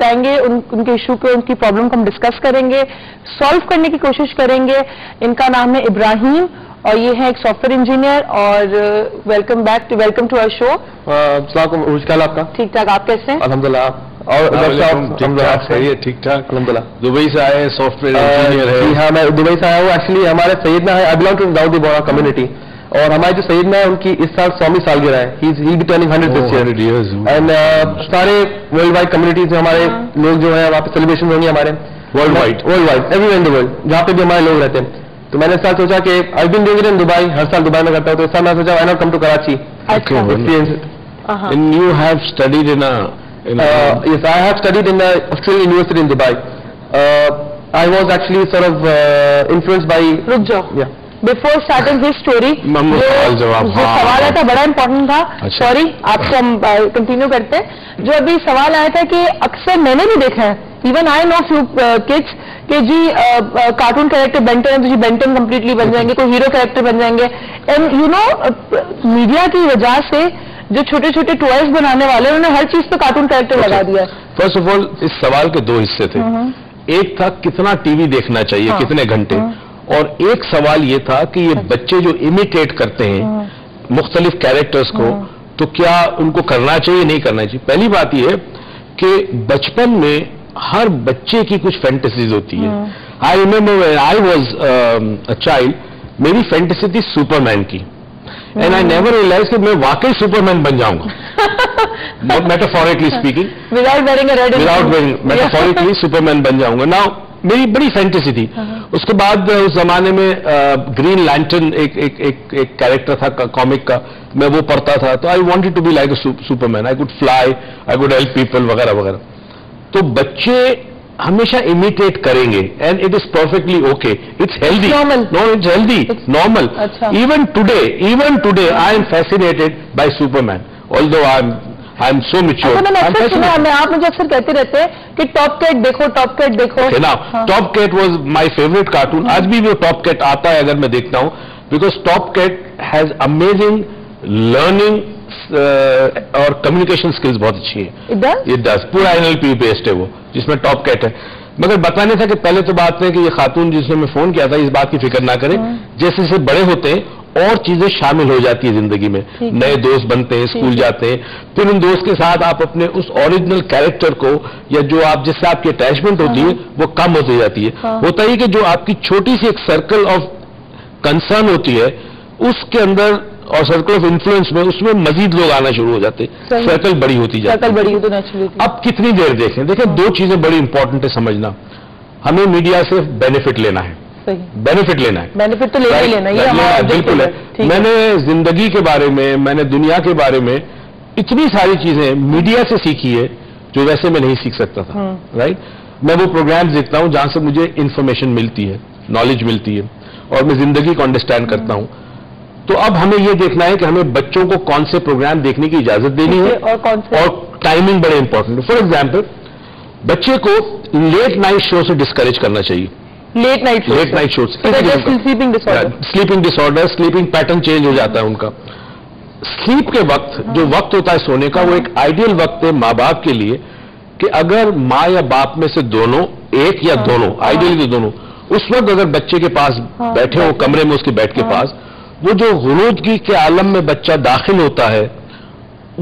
بتائیں گے, ان کے ایشو پہ, ان کی پرابلم کو ہم ڈسکس کریں گے, سالو کرنے کی کوشش کریں گے. ان کا نام ہے ابراہیم اور یہ ہے ایک سافٹ ویئر انجینئر. اور ویلکم ٹو آور شو. السلام علیکم. آپ کا ٹھیک ٹھاک, آپ کیسے ہیں؟ الحمدللہ. اور ٹھیک ٹھاک الحمدللہ. دبئی سے آئے, سافٹ ویئر انجینئر ہے. جی ہاں, میں دبئی سے آیا ہوں. ایکچولی ہمارے سیدنا ہے, آئی بلانگ ٹو داؤدی بورا کمیونٹی, اور ہمارے جو سیدنا ہے ان کی اس سال 100ویں سالگرہ ہے. He be turning 100 this year. And worldwide وائڈ کمیونٹیز ہمارے لوگ جو ہیں وہاں پہ سیلیبریشن ہوں گے ہمارے worldwide everywhere in the world, جہاں پہ بھی ہمارے لوگ رہتے ہیں. تو میں نے اس سال سوچا کہ I been doing it in Dubai, ہر سال دبئی میں کرتا ہوں, تو اس سال میں سوچا why not come to Karachi. And you have studied in a yes, I have studied in the Australian University in Dubai. I was actually sort of influenced by. رک جاؤ. Yeah. Before starting his story, جو سوال آیا تھا بڑا important تھا. Sorry, آپ کو ہم کنٹینیو کرتے ہیں. جو ابھی سوال آیا تھا کہ اکثر میں نے بھی دیکھا ہے, even I know few kids, کہ جی کارٹون کیریکٹر بینٹن ہے تو جی بینٹن کمپلیٹلی بن جائیں گے, کوئی ہیرو کیریکٹر بن جائیں گے. اینڈ یو نو میڈیا کی وجہ سے جو چھوٹے چھوٹے ٹوائز بنانے والے انہوں نے ہر چیز پہ کارٹون کیریکٹر لگا دیا. فرسٹ آف آل اس سوال کے دو حصے تھے. ایک تھا کتنا ٹی وی دیکھنا چاہیے, کتنے گھنٹے, اور ایک سوال یہ تھا کہ یہ بچے جو امیٹیٹ کرتے ہیں مختلف کیریکٹرز کو, تو کیا ان کو کرنا چاہیے نہیں کرنا چاہیے. پہلی بات یہ ہے کہ بچپن میں ہر بچے کی کچھ فینٹیسیز ہوتی ہے. I remember when I was a child, میری فینٹیسی تھی سپر مین کی, اینڈ آئی نیور ریئلائز کہ میں واقعی سپر مین بن جاؤں گا, میٹافورکلی اسپیکنگ, میٹافورکلی سپر مین بن جاؤں گا. نا میری بڑی فینٹیسی تھی. اس کے بعد اس زمانے میں گرین لینٹرن ایک کیریکٹر تھا کامک کا, میں وہ پڑھتا تھا, تو I wanted to be like a Superman. I could fly, I could help people وغیرہ وغیرہ. تو بچے ہمیشہ امیٹیٹ کریں گے, and it is perfectly okay, it's healthy. No, it's healthy, normal. Even today I am fascinated by Superman, although I am so mature. آپ مجھے اکثر کہتے رہتے ہیں کہ ٹاپ کیٹ دیکھو, ٹاپ کیٹ دیکھو. Top Cat was my favourite cartoon. آج بھی وہ ٹاپ کیٹ آتا ہے اگر میں دیکھتا ہوں, because Top Cat has amazing learning اور کمیونیکیشن اسکلز بہت اچھی ہیں. It does. پورا NLP بیسڈ ہے وہ, جس میں ٹاپ کیٹ ہے. مگر بتانے تھا کہ پہلے تو بات ہے کہ یہ خاتون جس نے میں فون کیا تھا, اس بات کی فکر نہ کریں, جیسے جیسے بڑے ہوتے ہیں اور چیزیں شامل ہو جاتی ہیں زندگی میں, نئے دوست بنتے ہیں, اسکول جاتے ہیں, پھر ان دوست کے ساتھ آپ اپنے اس اوریجنل کیریکٹر کو یا جو آپ جس سے آپ کی اٹیچمنٹ ہوتی ہے وہ کم ہوتی جاتی ہے. ہوتا ہی کہ جو آپ کی چھوٹی سی ایک سرکل آف کنسرن ہوتی ہے اس کے اندر اور سرکل آف انفلوئنس میں, اس میں مزید لوگ آنا شروع ہو جاتے ہیں, سرکل بڑی ہوتی جاتی ہے. اب کتنی دیر دیکھیں, دو چیزیں بڑی امپورٹنٹ ہے سمجھنا. ہمیں میڈیا سے بینیفٹ لینا ہے, بینیفٹ لینا ہے, بینیفٹ تو لینا ہے, بالکل ہے. میں نے زندگی کے بارے میں, میں نے دنیا کے بارے میں اتنی ساری چیزیں میڈیا سے سیکھی ہے جو ویسے میں نہیں سیکھ سکتا تھا. رائٹ. میں وہ پروگرامز دیکھتا ہوں جہاں سے مجھے انفارمیشن ملتی ہے, نالج ملتی ہے, اور میں زندگی کو انڈرسٹینڈ کرتا ہوں. تو اب ہمیں یہ دیکھنا ہے کہ ہمیں بچوں کو کون سے پروگرام دیکھنے کی اجازت دینی ہے, اور ٹائمنگ بڑے امپورٹنٹ ہے. فار ایگزامپل, بچے کو لیٹ نائٹ شو سے ڈسکریج کرنا چاہیے. لیٹ نائٹ شو, سلیپنگ ڈس آرڈر, سلیپنگ پیٹرن چینج ہو جاتا ہے ان کا. سلیپ کے وقت جو وقت ہوتا ہے سونے کا, وہ ایک آئیڈیل وقت ہے ماں باپ کے لیے, کہ اگر ماں یا باپ میں سے دونوں, ایک یا دونوں, آئیڈیلی دونوں, اس وقت اگر بچے کے پاس بیٹھے ہو, کمرے میں اس کے بیڈ کے پاس, وہ جو غنودگی کے عالم میں بچہ داخل ہوتا ہے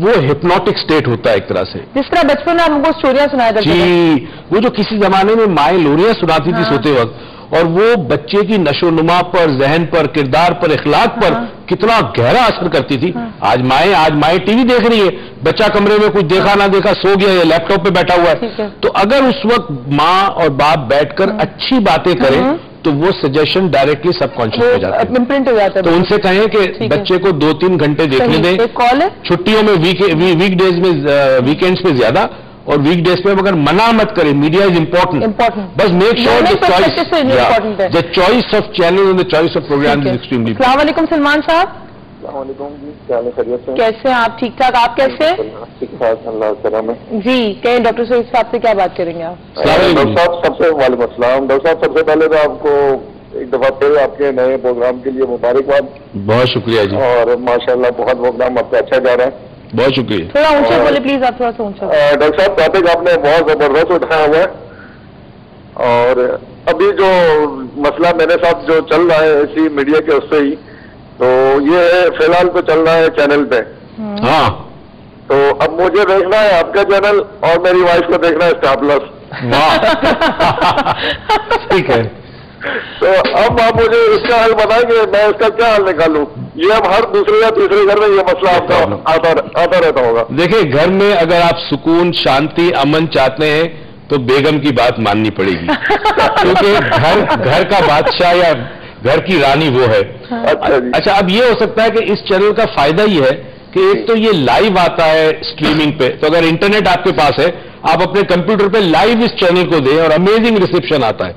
وہ ہپنوٹک سٹیٹ ہوتا ہے ایک طرح سے. جس طرح بچپن میں ہم کو اسٹوریاں سنایا کرتے تھے. جی, وہ جو کسی زمانے میں مائیں لوریاں سناتی تھی سوتے وقت, اور وہ بچے کی نشو و نما پر, ذہن پر, کردار پر, اخلاق پر کتنا گہرا اثر کرتی تھی. آج مائیں ٹی وی دیکھ رہی ہے, بچہ کمرے میں کچھ دیکھا نہ دیکھا سو گیا یا لیپ ٹاپ پہ بیٹھا ہوا ہے. تو اگر اس وقت ماں اور باپ بیٹھ کر اچھی باتیں کریں تو وہ سجیشن ڈائریکٹلی سب کانشیس ہو جاتا ہے, امپرنٹ ہو جاتا ہے. تو ان سے کہیں کہ بچے کو 2-3 گھنٹے دیکھنے دیں. چھٹیوں میں, ویک ڈیز میں, ویکینڈز پہ زیادہ, اور ویک ڈیز پہ مگر منع مت کریں. میڈیا از امپورٹنٹ, بس make sure the choice of channel and the choice of program is extremely important. السلام علیکم سلمان صاحب. السلام علیکم جی, کیا خیریت سے؟ کیسے ہیں آپ؟ ٹھیک ٹھاک, آپ کیسے ہیں؟ ٹھیک ٹھاک, اللہ کرم ہے. جی کہیں ڈاکٹر صاحب سے کیا بات کریں گے آپ؟ ڈاکٹر صاحب سب سے وعلیکم السلام. ڈاکٹر صاحب سب سے پہلے تو آپ کو ایک دفعہ پھر آپ کے نئے پروگرام کے لیے مبارکباد. بہت شکریہ جی. اور ماشاءاللہ بہت پروگرام آپ کا اچھا جا رہا ہے. بہت شکریہ. تھوڑا اونچا بولے پلیز, آپ تھوڑا سا اونچا. ڈاکٹر صاحب ٹاپک آپ نے بہت زبردست اٹھایا ہوا ہے, اور ابھی جو مسئلہ میرے ساتھ جو چل رہا ہے اسی میڈیا کے اس سے ہی, تو یہ فی الحال تو چل رہا ہے چینل پہ. ہاں, تو اب مجھے دیکھنا ہے آپ کا چینل اور میری وائف کو دیکھنا ہے اسٹار پلس. ٹھیک ہے. تو اب آپ مجھے اس کا حل بتائیں کہ میں اس کا کیا حل نکالوں. یہ اب ہر دوسرے یا تیسرے گھر میں یہ مسئلہ آپ کا آتا رہتا ہوگا. دیکھیں, گھر میں اگر آپ سکون, شانتی, امن چاہتے ہیں تو بیگم کی بات ماننی پڑے گی, کیونکہ گھر کا بادشاہ یا گھر کی رانی وہ ہے. اچھا, اب یہ ہو سکتا ہے کہ اس چینل کا فائدہ یہ ہے کہ ایک تو یہ لائیو آتا ہے اسٹریمنگ پہ, تو اگر انٹرنیٹ آپ کے پاس ہے آپ اپنے کمپیوٹر پہ لائیو اس چینل کو دیں اور امیزنگ ریسیپشن آتا ہے.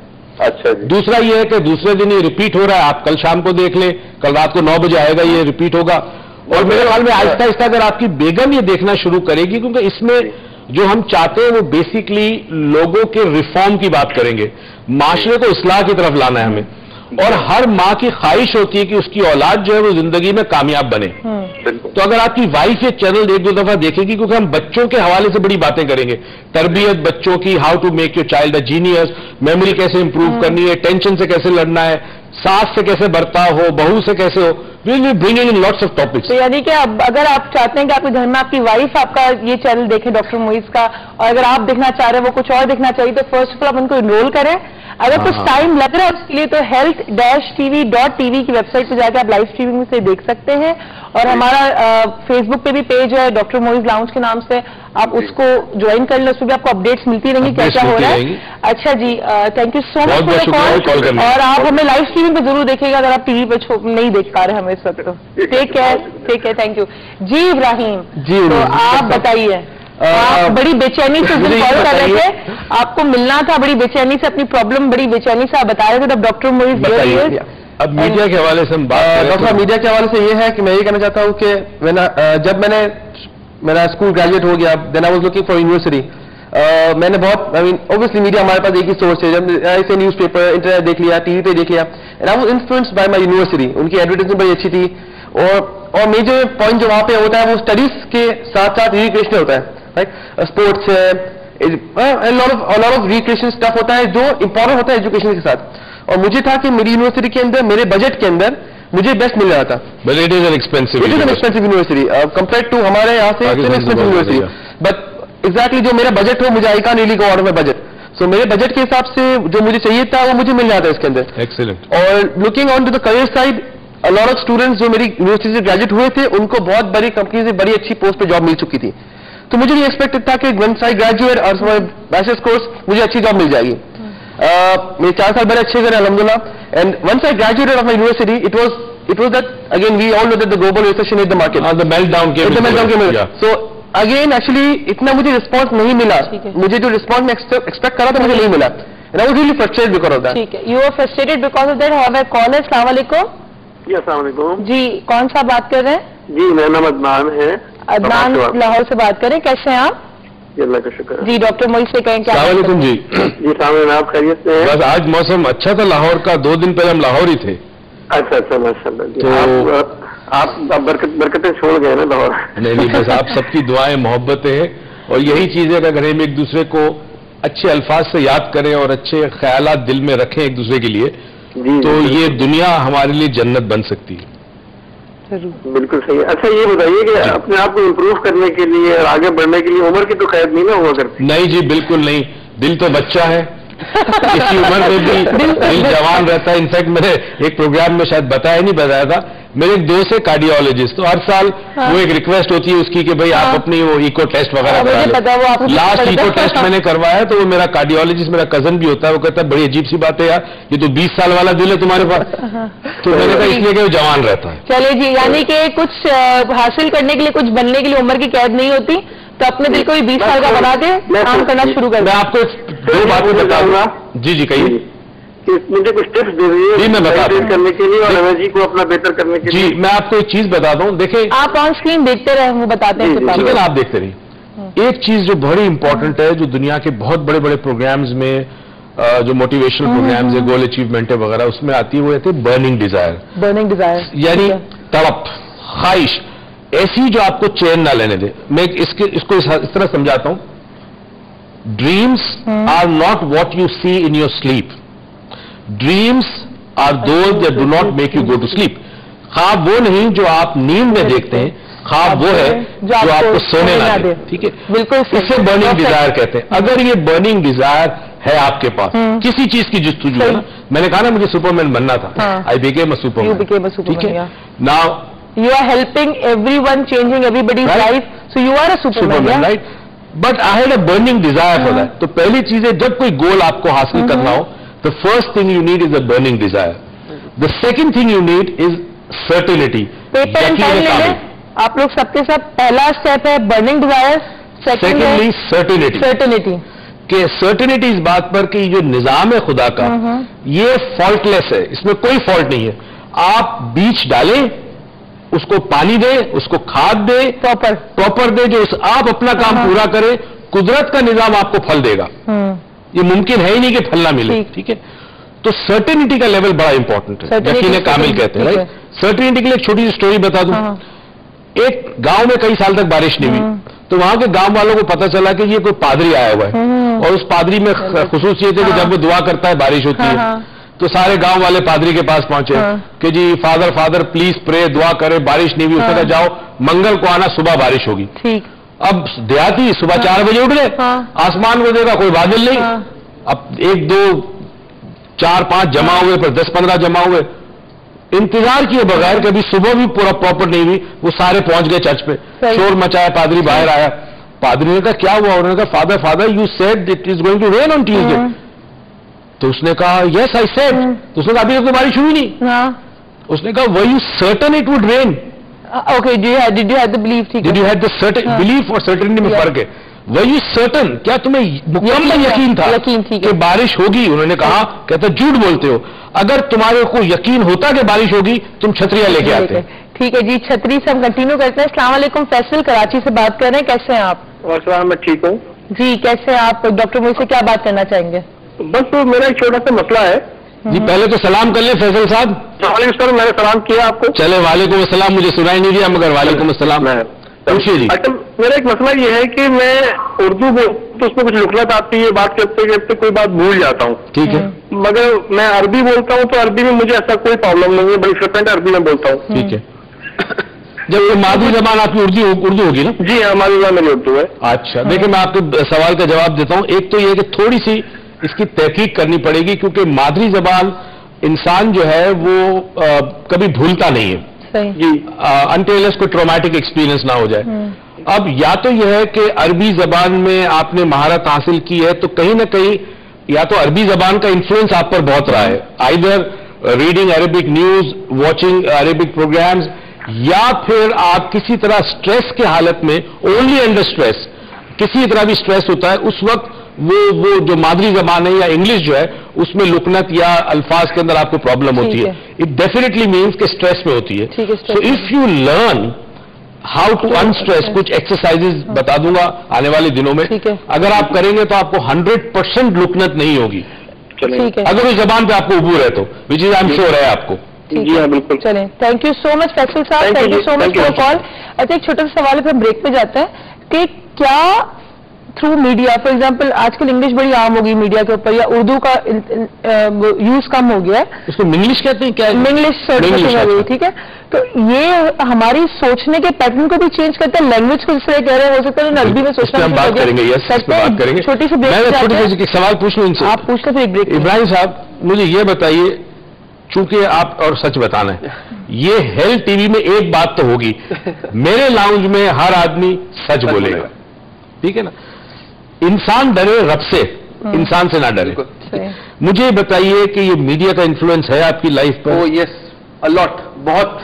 اچھا جی. دوسرا یہ ہے کہ دوسرے دن یہ ریپیٹ ہو رہا ہے, آپ کل شام کو دیکھ لیں, کل رات کو 9 بجے آئے گا, یہ ریپیٹ ہوگا. اور میرے خیال میں آہستہ آہستہ اگر آپ کی بیگم یہ دیکھنا شروع کرے گی, کیونکہ اس میں جو ہم چاہتے ہیں وہ بیسیکلی لوگوں کے ریفارم کی بات کریں گے, معاشرے کو اصلاح کی طرف لانا ہے ہمیں, اور ہر ماں کی خواہش ہوتی ہے کہ اس کی اولاد جو ہے وہ زندگی میں کامیاب بنے. تو اگر آپ کی وائف یہ چینل ایک دو دفعہ دیکھے گی, کیونکہ ہم بچوں کے حوالے سے بڑی باتیں کریں گے, تربیت بچوں کی, how to make your child a genius, memory کیسے امپروو کرنی ہے, ٹینشن سے کیسے لڑنا ہے, ساس سے کیسے برتاؤ ہو, بہو سے کیسے ہو, we'll be bringing in lots of topics. تو یعنی کہ اگر آپ چاہتے ہیں کہ آپ کے گھر میں آپ کی وائف آپ کا یہ چینل دیکھیں ڈاکٹر معیز کا, اور اگر آپ دیکھنا چاہ رہے ہیں وہ کچھ اور دیکھنا چاہیے, تو فرسٹ آف آل آپ ان کو انرول کریں. اگر کچھ ٹائم لگ رہا ہے اس کے لیے تو health-tv.tv کی ویب سائٹ پہ جا کے آپ لائیو اسٹریمنگ سے دیکھ سکتے ہیں, اور ہمارا فیس بک پہ بھی پیج ہے ڈاکٹر معیز لاؤنج کے نام سے, آپ اس کو جوائن کر لیں, اس پہ بھی آپ کو اپڈیٹس ملتی رہیں گی کیا کیا ہو رہا ہے. اچھا جی, thank you so much for call, اور آپ ہمیں لائیو اسٹریمنگ پہ ضرور دیکھیے گا اگر آپ ٹی وی پہ نہیں دیکھ پا رہے ہمیں اس وقت. Take care, thank you. جی ابراہیم, تو آپ بتائیے, آپ بڑی بے چینی سے کال کر رہے تھے, آپ کو ملنا تھا بڑی بے چینی سے, اپنی پرابلم بڑی بے چینی سے آپ بتا رہے تھے. اب ڈاکٹر معیز اب میڈیا کے حوالے سے ہم بات ڈاکٹر صاحب, میڈیا کے حوالے سے یہ ہے کہ میں یہ کہنا چاہتا ہوں کہ جب میں نے میرا اسکول گریجویٹ ہو گیا, then I was looking for university. میں نے بہت اوبیسلی میڈیا ہمارے پاس ایک ہی سورس ہے, جب ایسے نیوز پیپر, انٹرنیٹ دیکھ لیا, ٹی وی پہ دیکھ لیا, and I was influenced by my university. ان کی ایڈورٹائزمنٹ بڑی اچھی تھی, اور میجر پوائنٹ جو وہاں پہ ہوتا ہے وہ اسٹڈیز کے ساتھ ساتھ ریکریشنل ہوتا ہے, اسپورٹس ہے, لاٹ آف ریکریشن اسٹف ہوتا ہے جو امپورٹنٹ ہوتا ہے ایجوکیشن کے ساتھ. اور مجھے تھا کہ میری یونیورسٹی کے اندر, میرے بجٹ کے اندر مجھے بیسٹ مل رہا تھا. But it is an expensive university compare to ہمارے یہاں سے ایکسپینسو یونیورسٹی. بٹ ایگزیکٹلی جو میرا بجٹ ہو, مجھے I can't really go out of my budget. So میرے بجٹ کے حساب سے جو مجھے چاہیے تھا وہ مجھے مل جاتا ہے اس کے اندر. Excellent. اور looking on to the career side, lot of students جو میری یونیورسٹی سے گریجویٹ ہوئے تھے ان کو بہت بڑی کمپنی سے بڑی اچھی پوسٹ پہ جاب مل چکی تھی. تو مجھے یہ ایکسپیکٹڈ تھا کہ ونس آئی گریجویٹ اور بیچلرس کورس مجھے اچھی جاب مل جائے گی. میرے 4 سال بڑے اچھے گئے الحمدللہ. And once I graduated of my university, it was that again we all know that the global recession hit the market. The meltdown came. So again actually اتنا مجھے رسپانس نہیں ملا, مجھے جو رسپانس میں ایکسپیکٹ کرا تھا مجھے نہیں ملا. And I was really frustrated because of that. ٹھیک ہے, you were frustrated because of that. Have a call. السلام علیکم. جی السلام علیکم. جی کون سا بات کر رہے ہیں؟ جی میرا نام عدنان ہے. عدنان لاہور سے بات کریں, کیسے ہیں آپ؟ جی اللہ کا شکر. جی ڈاکٹر معیز سے کہیں کیا. السلام علیکم. جی جی السلام علیکم, آپ خیریت سے ہیں؟ بس آج موسم اچھا تھا لاہور کا, 2 دن پہلے ہم لاہور ہی تھے. اچھا اچھا ماشاء اللہ. آپ برکتیں چھوڑ گئے نا لاہور. نہیں, بس آپ سب کی دعائیں, محبتیں ہیں, اور یہی چیز ہے کہ اگر ہم ایک دوسرے کو اچھے الفاظ سے یاد کریں اور اچھے خیالات دل میں رکھیں ایک دوسرے کے لیے, تو یہ دنیا ہمارے لیے جنت بن سکتی ہے. بالکل صحیح. اچھا یہ بتائیے کہ اپنے آپ کو امپروو کرنے کے لیے اور آگے بڑھنے کے لیے عمر کی تو قید نہیں نا ہوا کرتی؟ نہیں جی بالکل نہیں, دل تو بچہ ہے, اسی عمر میں بھی دل جوان رہتا ہے. انفیکٹ میں نے ایک پروگرام میں شاید بتایا تھا, میرے ایک دوست ہے کارڈیولوجسٹ, تو ہر سال وہ ایک ریکویسٹ ہوتی ہے اس کی کہ بھائی آپ اپنی وہ ایکو ٹیسٹ وغیرہ کرا لیں. لاسٹ ایکو ٹیسٹ میں نے کروایا تو وہ میرا کارڈیولوجسٹ میرا کزن بھی ہوتا ہے, وہ کہتا ہے بڑی عجیب سی بات ہے یار, یہ تو 20 سال والا دل ہے تمہارے پاس. تو میں نے کہا اس لیے کہ وہ جوان رہتا ہے. چلے جی, یعنی کہ کچھ حاصل کرنے کے لیے, کچھ بننے کے لیے عمر کی قید نہیں ہوتی, تو اپنے دل کو بھی 20 سال کا بنا کے کام کرنا شروع کر. میں آپ کو 2 باتیں بتا دوں گا. جی جی کہیے. مجھے کچھ ٹپس دے دیجیے. جی میں بتا دوں کرنے کے لیے اور انرجی کو اپنا بہتر کرنے کے لیے. جی میں آپ کو ایک چیز بتا دوں, دیکھیں آپ آن اسکرین دیکھتے رہے, وہ بتاتے ہیں. ٹھیک ہے نا, آپ دیکھتے رہیے. ایک چیز جو بڑی امپورٹنٹ ہے, جو دنیا کے بہت بڑے بڑے پروگرامز میں, جو موٹیویشنل پروگرامز ہے, گول اچیومنٹ ہے وغیرہ, اس میں آتی ہے وہ کہتے ہیں برننگ ڈیزائر. برننگ ڈیزائر یعنی تڑپ, خواہش. ایسی جو آپ کو چین نہ لینے دے. میں اس کو اس طرح سمجھاتا ہوں. Dreams are not what you see in your sleep. Dreams are those that do not make you go to sleep. خواب وہ نہیں جو آپ نیند میں دیکھتے ہیں, خواب وہ ہے جو آپ کو سونے نہ دے. ٹھیک ہے, بالکل. اس سے برننگ ڈیزائر کہتے ہیں. اگر یہ برننگ ڈیزائر ہے آپ کے پاس کسی چیز کی جستجو ہے نا, میں نے کہا نا مجھے سپرمین بننا تھا, آئی بیکیم اے سپرمین. ٹھیک ہے, now you are helping everyone, changing everybody's life, so you are a superman, right? But I had a burning desire for that. تو پہلی چیز ہے جب کوئی گول آپ کو حاصل کرنا ہو, the first thing you need is a burning desire. The second thing you need is certainty. Paper and pen لے لیں آپ لوگ سب کے ساتھ. پہلا اسٹیپ ہے برننگ ڈیزائر, سیکنڈلی سرٹینٹی. کہ سرٹینٹی اس بات پر کہ یہ نظام ہے خدا کا, یہ فالٹ لیس ہے, اس میں کوئی فالٹ نہیں ہے. آپ بیج ڈالیں, اس کو پانی دے, اس کو کھاد دے, پراپر دے, جو آپ اپنا کام پورا کریں, قدرت کا نظام آپ کو پھل دے گا. یہ ممکن ہے ہی نہیں کہ پھل نہ ملے. ٹھیک ہے, تو سرٹینٹی کا لیول بڑا امپورٹنٹ ہے, یقین کامل کہتے ہیں. رائٹ, سرٹینٹی کے لیے ایک چھوٹی سی اسٹوری بتا دوں. ایک گاؤں میں کئی سال تک بارش نہیں ہوئی, تو وہاں کے گاؤں والوں کو پتا چلا کہ یہ کوئی پادری آیا ہوا ہے, اور اس پادری میں خصوصیت ہے کہ جب وہ دعا کرتا ہے بارش ہوتی ہے. تو سارے گاؤں والے پادری کے پاس پہنچے کہ جی فادر پلیز پرے, دعا کرے, بارش نہیں ہوئی. اس نے کہا جاؤ منگل کو آنا, صبح بارش ہوگی. اب دیہاتی صبح 4 بجے اٹھ گئے, آسمان کو دیکھا کوئی بادل نہیں. اب 1 2 4 5 جمع ہوئے, پھر 10 15 جمع ہوئے, انتظار کیے بغیر کہ ابھی صبح بھی پورا پراپر نہیں ہوئی. وہ سارے پہنچ گئے چرچ پہ, شور مچایا, پادری باہر آیا. پادری نے کہا کیا ہوا؟ انہوں نے کہا father you said it is going to rain on Tuesday. تو اس نے کہا یس آئی سیڈ. تو اس نے کہا ابھی تو بارش ہوئی نہیں. اس نے کہا were you certain it would rain? Okay, did you have the belief? Did you have the certain belief اور certainty میں فرق ہے. were you certain, کیا تمہیں مکمل یقین تھا کہ بارش ہوگی؟ انہوں نے کہا, کہتا جھوٹ بولتے ہو. اگر تمہارے کو یقین ہوتا کہ بارش ہوگی تم چھتریاں لے کے آتے. ٹھیک ہے جی, چھتری سے ہم کنٹینیو کرتے ہیں. السلام علیکم, فیصل کراچی سے بات کر رہے ہیں, کیسے ہیں آپ؟ السلام, میں ٹھیک ہوں جی. کیسے ہیں آپ؟ ڈاکٹر مجھ سے کیا بات کرنا چاہیں گے؟ بس میرا ایک چھوٹا سا مسئلہ ہے. جی پہلے تو سلام کر لیں فیصل صاحب. وعلیکم السلام, میں نے سلام کیا آپ کو. چلے وعلیکم السلام, مجھے سنائی نہیں دیا مگر وعلیکم السلام. پوچھیے جی. اچھا, میرا ایک مسئلہ یہ ہے کہ میں اردو تو اس میں کچھ لکھنا آتی ہے, بات کرتے کرتے کوئی بات بھول جاتا ہوں. ٹھیک ہے, مگر میں عربی بولتا ہوں تو عربی میں مجھے ایسا کوئی پرابلم نہیں ہے, بڑی فلوئنٹ عربی میں بولتا ہوں. ٹھیک ہے, جب یہ مادری زبان آپ کی اردو ہوگی نا؟ جی ہاں, مادری زبان میری اردو ہے. اچھا دیکھیں, میں آپ کے سوال کا جواب دیتا ہوں. ایک تو یہ کہ تھوڑی سی اس کی تحقیق کرنی پڑے گی, کیونکہ مادری زبان انسان جو ہے وہ کبھی بھولتا نہیں ہے جی, انٹل اس کو ٹرومیٹک ایکسپیرینس نہ ہو جائے. اب یا تو یہ ہے کہ عربی زبان میں آپ نے مہارت حاصل کی ہے, تو کہیں نہ کہیں یا تو عربی زبان کا انفلوئنس آپ پر بہت رہا ہے, either reading Arabic news, watching Arabic programmes, یا پھر آپ کسی طرح سٹریس کے حالت میں, اونلی انڈر سٹریس, کسی طرح بھی سٹریس ہوتا ہے اس وقت وہ جو مادری زبان ہے یا انگلش جو ہے اس میں لکنت یا الفاظ کے اندر آپ کو پرابلم ہوتی ہے. اٹ ڈیفینیٹلی مینس کہ سٹریس میں ہوتی ہے. So if you learn how to unstress, کچھ ایکسرسائز بتا دوں گا آنے والے دنوں میں, اگر آپ کریں گے تو آپ کو 100% لکنت نہیں ہوگی, اگر اس زبان پہ آپ کو عبور ہے تو, وچ از آئی ایم شیور ہے آپ کو. جی ہاں بالکل. چلیں, thank you so much Faisal sahib, thank you so much for call. اچھا, ایک چھوٹا سا سوال ہے, پھر بریک پہ جاتے ہیں کہ کیا تھرو میڈیا, فار ایگزامپل آج کل انگلش بڑی عام ہوگی میڈیا کے اوپر, یا اردو کا یوز کم ہو گیا ہے, اس کو منگلش کہتے ہیں, کیا منگلش ہو گئی. ٹھیک ہے, تو یہ ہماری سوچنے کے پیٹرن کو بھی چینج کرتا ہے, لینگویج کو جس طرح کہہ رہے ہیں, ہو سکتا ہے عربی میں سوچنا. ہم بات کریں گے, یس بات کریں گے. چھوٹی سی سوال پوچھ لوں ان سے, آپ پوچھ لیں پھر بریک. ابراہیم صاحب مجھے یہ بتائیے, چونکہ آپ اور سچ بتانا ہے, یہ ہیلتھ ٹی وی میں ایک بات تو ہوگی, میرے لاؤنج میں ہر آدمی سچ بولے گا, ٹھیک ہے نا, انسان ڈرے رب سے, انسان سے نہ ڈرے. مجھے بتائیے کہ یہ میڈیا کا انفلوئنس ہے آپ کی لائف پر؟ یس, الاٹ, بہت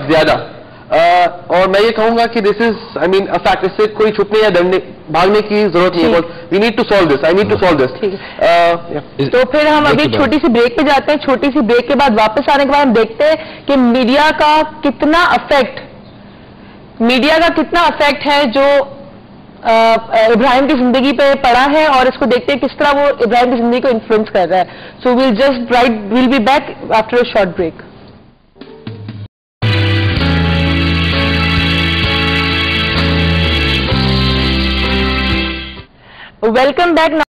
زیادہ. اور میں یہ کہوں گا کہ دس از آئی مین ا فیکٹ, اس سے کوئی چھپنے یا بھاگنے کی ضرورت نہیں ہے. We need to solve this, I need to solve this. تو پھر ہم ابھی چھوٹی سی بریک پہ جاتے ہیں. چھوٹی سی بریک کے بعد واپس آنے کے بعد ہم دیکھتے ہیں کہ میڈیا کا کتنا افیکٹ ہے جو ابراہیم کی زندگی پہ پڑا ہے, اور اس کو دیکھتے ہیں کس طرح وہ ابراہیم کی زندگی کو انفلوئنس کر رہا ہے. So we'll be back after a short break. Welcome back now.